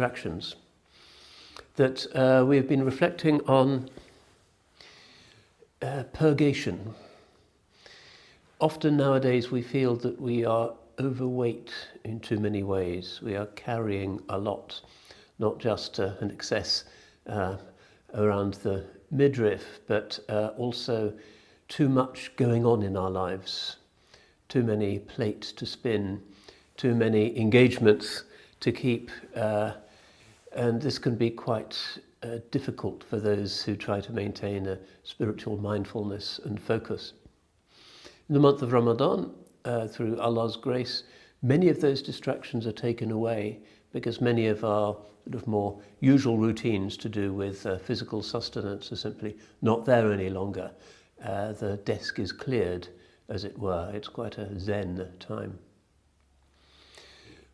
distractions, that we've been reflecting on purgation. Often nowadays we feel that we are overweight in too many ways. We are carrying a lot, not just an excess around the midriff, but also too much going on in our lives, too many plates to spin, too many engagements to keep, and this can be quite difficult for those who try to maintain a spiritual mindfulness and focus. In the month of Ramadan, through Allah's grace, many of those distractions are taken away because many of our sort of more usual routines to do with physical sustenance are simply not there any longer. The desk is cleared, as it were. It's quite a Zen time.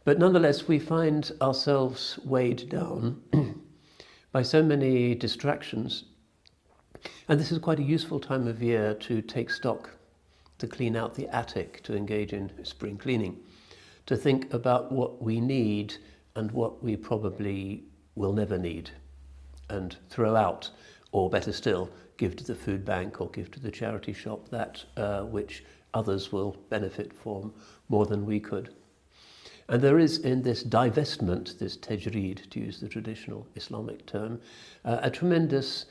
But nonetheless, we find ourselves weighed down by so many distractions. And this is quite a useful time of year to take stock, to clean out the attic, to engage in spring cleaning, to think about what we need and what we probably will never need, and throw out, or better still, give to the food bank or give to the charity shop that which others will benefit from more than we could. And there is in this divestment, this tajreed, to use the traditional Islamic term, a tremendous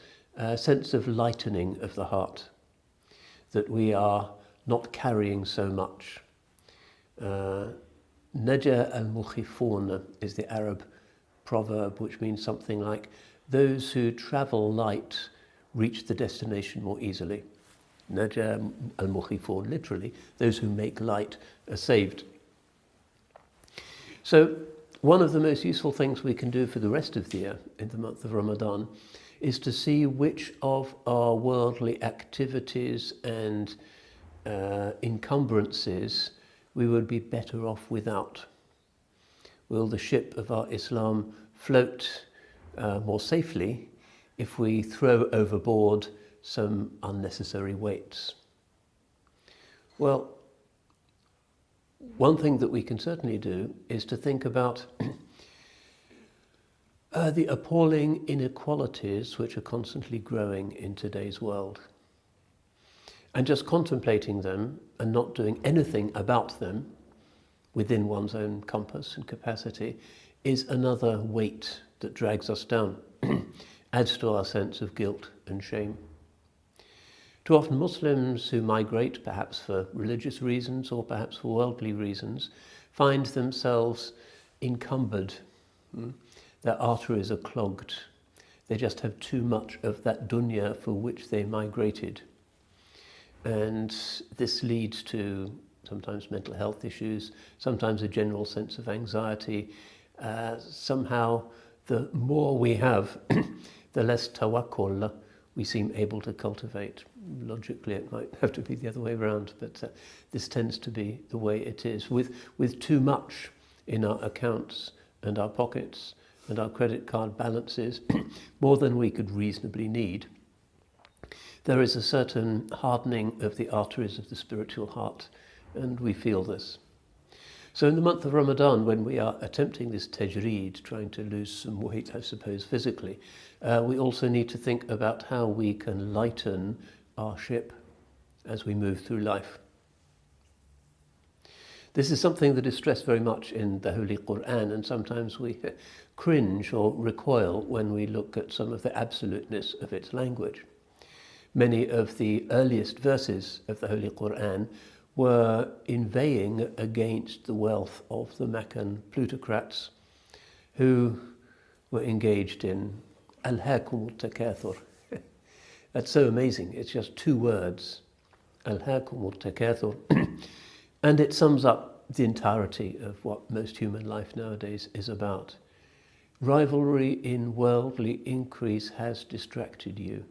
sense of lightening of the heart, that we are not carrying so much. Naja al-mukhifun is the Arab proverb, which means something like, those who travel light reach the destination more easily. Naja al-mukhifun, literally, those who make light are saved. So one of the most useful things we can do for the rest of the year in the month of Ramadan is to see which of our worldly activities and encumbrances we would be better off without. Will the ship of our Islam float more safely if we throw overboard some unnecessary weights? Well, one thing that we can certainly do is to think about the appalling inequalities which are constantly growing in today's world. And just contemplating them and not doing anything about them within one's own compass and capacity is another weight that drags us down, adds to our sense of guilt and shame. Too often Muslims who migrate, perhaps for religious reasons or perhaps for worldly reasons, find themselves encumbered. Their arteries are clogged. They just have too much of that dunya for which they migrated. And this leads to sometimes mental health issues, sometimes a general sense of anxiety. Somehow, the more we have, the less tawakkul we seem able to cultivate. Logically, it might have to be the other way around, but this tends to be the way it is. With too much in our accounts and our pockets and our credit card balances, more than we could reasonably need, there is a certain hardening of the arteries of the spiritual heart, and we feel this. So in the month of Ramadan, when we are attempting this tajreed, trying to lose some weight, I suppose, physically, we also need to think about how we can lighten our ship as we move through life. This is something that is stressed very much in the Holy Quran, and sometimes we cringe or recoil when we look at some of the absoluteness of its language. Many of the earliest verses of the Holy Quran were inveighing against the wealth of the Meccan plutocrats who were engaged in Alhaakumut takathur. That's so amazing. It's just two words, Alhaakumut takathur, and it sums up the entirety of what most human life nowadays is about. Rivalry in worldly increase has distracted you.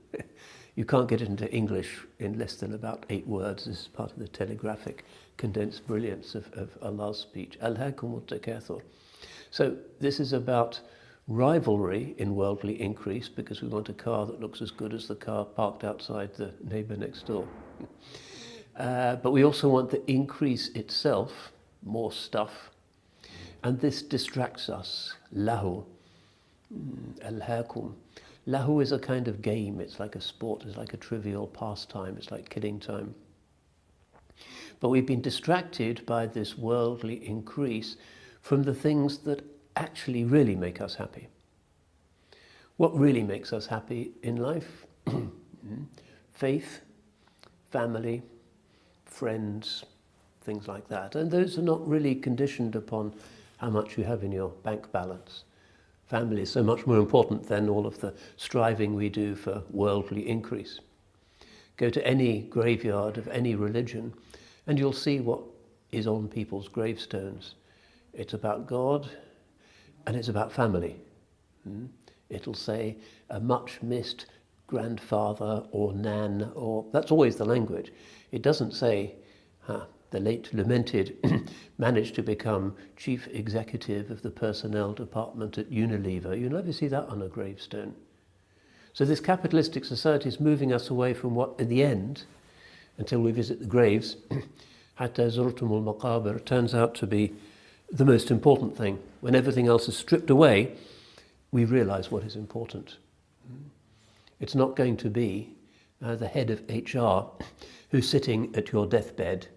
You can't get it into English in less than about 8 words. This is part of the telegraphic condensed brilliance of Allah's speech. Alhaakumut takathur. So this is about rivalry in worldly increase because we want a car that looks as good as the car parked outside the neighbour next door. But we also want the increase itself, more stuff. And this distracts us, lahu. Al-Hakum. Lahu is a kind of game, it's like a sport, it's like a trivial pastime, it's like kidding time. But we've been distracted by this worldly increase from the things that actually really make us happy. What really makes us happy in life? Faith, family, friends, things like that. And those are not really conditioned upon how much you have in your bank balance. Family is so much more important than all of the striving we do for worldly increase. Go to any graveyard of any religion and you'll see what is on people's gravestones. It's about God and it's about family. It'll say a much missed grandfather or nan, or that's always the language. It doesn't say the late lamented managed to become chief executive of the personnel department at Unilever. You never see that on a gravestone. So this capitalistic society is moving us away from what, in the end, until we visit the graves, حتى زرتم المقابر, turns out to be the most important thing. When everything else is stripped away, we realize what is important. It's not going to be the head of HR who's sitting at your deathbed.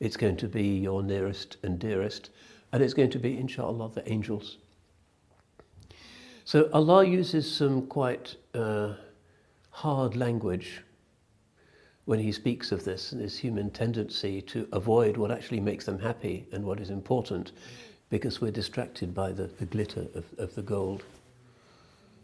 It's going to be your nearest and dearest, and it's going to be, inshallah, the angels. So Allah uses some quite hard language when he speaks of this human tendency to avoid what actually makes them happy and what is important, because we're distracted by the glitter of the gold.